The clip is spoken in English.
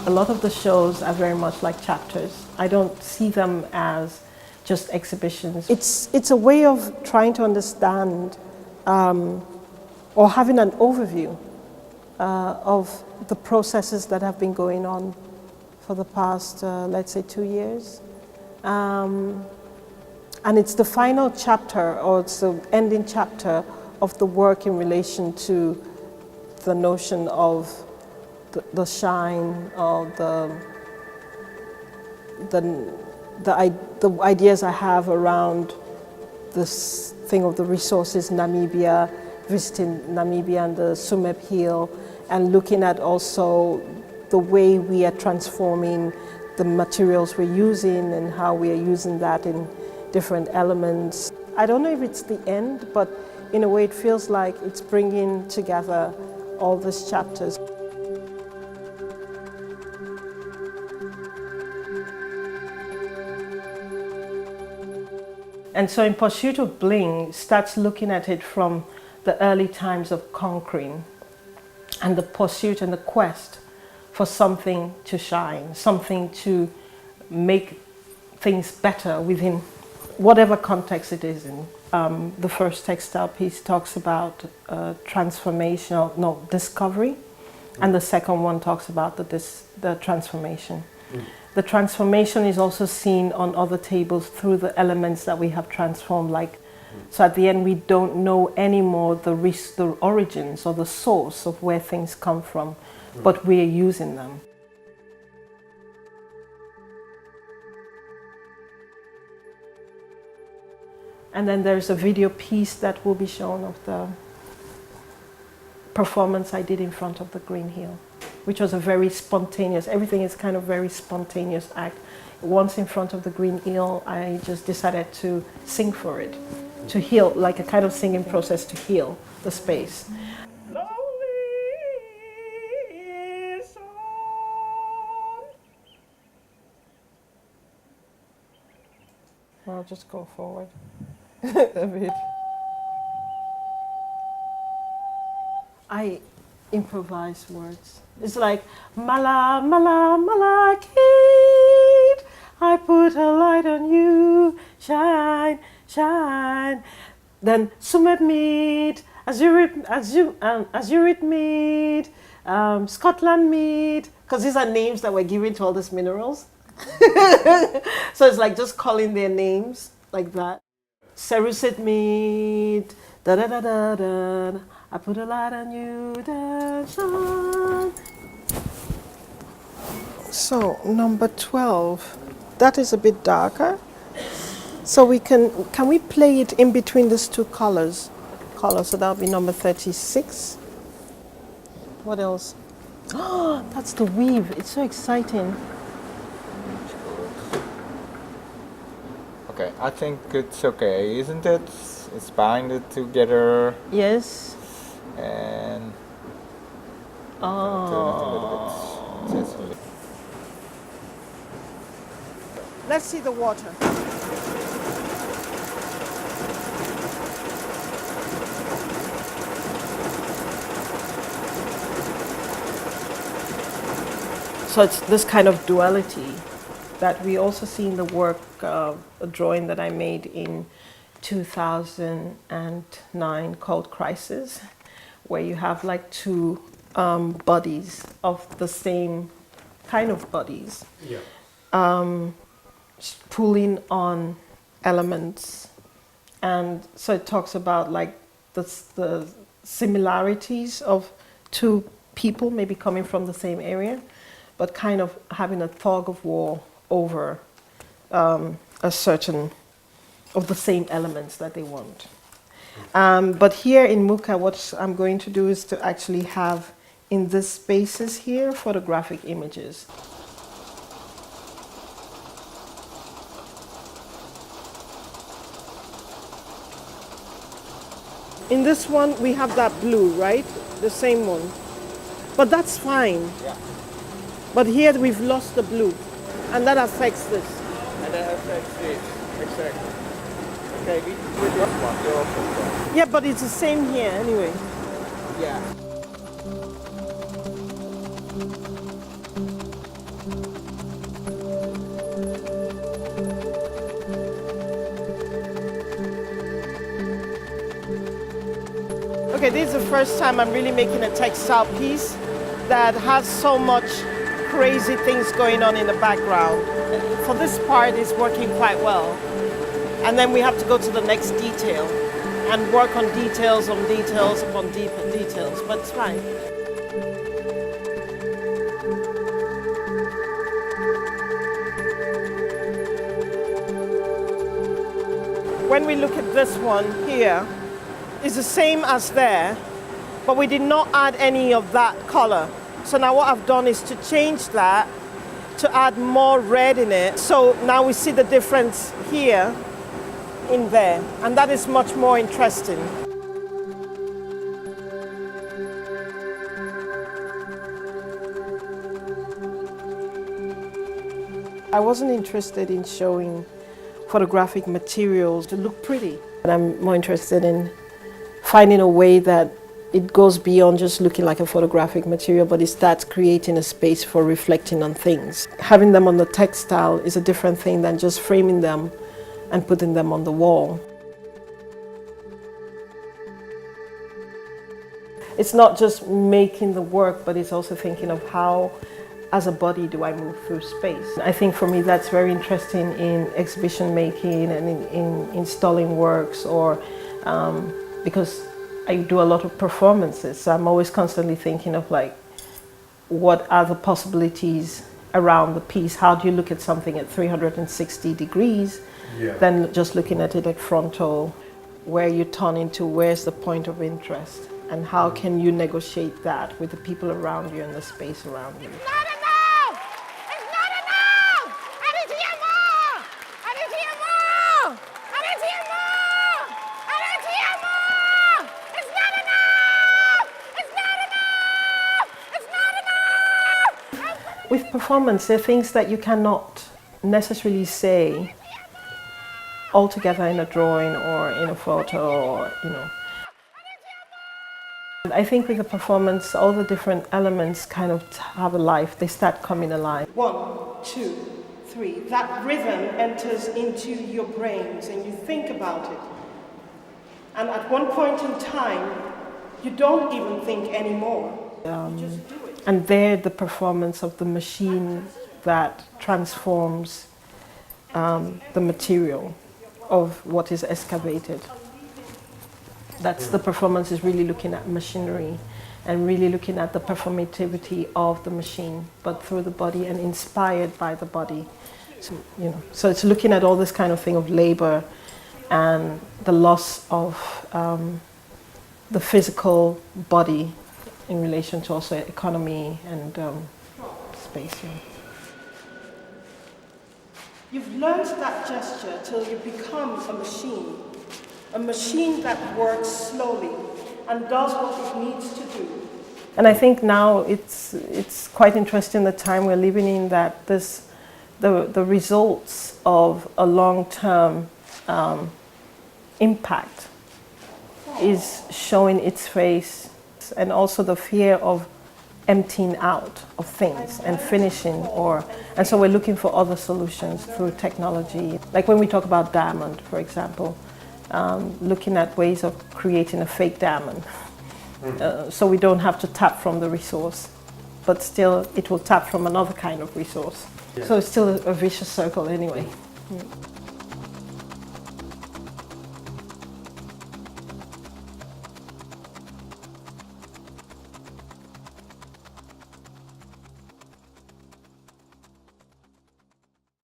A lot of the shows are very much like chapters. I don't see them as just exhibitions. It's a way of trying to understand or having an overview of the processes that have been going on for the past, let's say, 2 years. And it's the final chapter, or it's the ending chapter of the work in relation to the notion of the shine, or the ideas I have around this thing of the resources, Namibia, visiting Namibia and the Tsumeb Hill, and looking at also the way we are transforming the materials we're using and how we are using that in different elements. I don't know if it's the end, but in a way it feels like it's bringing together all these chapters. And so In Pursuit of Bling starts looking at it from the early times of conquering and the pursuit and the quest for something to shine, something to make things better within whatever context it is in. The first textile piece talks about discovery, and the second one talks about the transformation. The transformation is also seen on other tables through the elements that we have transformed. So at the end, we don't know anymore the origins or the source of where things come from, but we are using them. And then there's a video piece that will be shown of the performance I did in front of the Green Hill, which was a very spontaneous, everything is kind of very spontaneous act. Once in front of the Green Hill, I just decided to sing for it, to heal, like a kind of singing process to heal the space. I'll just go forward a bit. I improvise words. It's like, mala, mala, mala, kid, I put a light on you, shine, shine. Then Sumet mead, Azurite mead, Scotland mead, because these are names that were given to all these minerals. So it's like just calling their names like that. Cerusit mead, da da da da da. I put a light on you, da shine. So number 12, that is a bit darker. So we can we play it in between these two colors? So that'll be number 36. What else? Oh, that's the weave. It's so exciting. Okay, I think it's okay, isn't it? It's binded together. Yes. And oh. Turn it a little bit. Let's see the water. So it's this kind of duality that we also see in the work, a drawing that I made in 2009 called Crisis, where you have like two bodies of the same kind of bodies, pulling on elements. And so it talks about like the similarities of two people maybe coming from the same area, but kind of having a tug of war over a certain of the same elements that they want. But here in Muka, what I'm going to do is to actually have in these spaces here photographic images. In this one, we have that blue, right? The same one. But that's fine. Yeah. But here we've lost the blue, and that affects this. And that affects this, exactly. Okay, with this one, they're also fine. Yeah, but it's the same here anyway. Yeah. Okay, this is the first time I'm really making a textile piece that has so much crazy things going on in the background. For this part, it's working quite well. And then we have to go to the next detail and work on details on details upon deeper details, but it's fine. When we look at this one here, it's the same as there, but we did not add any of that color. So now what I've done is to change that to add more red in it. So now we see the difference here in there, and that is much more interesting. I wasn't interested in showing photographic materials to look pretty. And I'm more interested in finding a way that it goes beyond just looking like a photographic material, but it starts creating a space for reflecting on things. Having them on the textile is a different thing than just framing them and putting them on the wall. It's not just making the work, but it's also thinking of how, as a body, do I move through space. I think for me that's very interesting in exhibition making and in installing works, or because I do a lot of performances, so I'm always constantly thinking of like, what are the possibilities around the piece? How do you look at something at 360 degrees? Then just looking at it at frontal, where you turn into where's the point of interest, and how can you negotiate that with the people around you and the space around you. It's not enough! It's not enough! I need to hear more! I need to hear more! I need to hear more! I need to hear more! It's not enough! It's not enough! It's not enough! With performance, there are things that you cannot necessarily say altogether in a drawing or in a photo, or, you know. I think with the performance, all the different elements kind of have a life. They start coming alive. 1, 2, 3. That rhythm enters into your brains and you think about it. And at one point in time, you don't even think anymore. You just do it. And there, the performance of the machine that transforms the material of what is excavated. That's the performance, is really looking at machinery and really looking at the performativity of the machine, but through the body and inspired by the body. So, you know, so it's looking at all this kind of thing of labor and the loss of the physical body in relation to also economy and space. Yeah. You've learned that gesture till you become a machine that works slowly and does what it needs to do. And I think now it's quite interesting the time we're living in, that the results of a long-term impact is showing its face, and also the fear of emptying out of things and finishing, and so we're looking for other solutions through technology. Like when we talk about diamond, for example, looking at ways of creating a fake diamond, so we don't have to tap from the resource, but still it will tap from another kind of resource. Yeah. So it's still a vicious circle anyway. Yeah.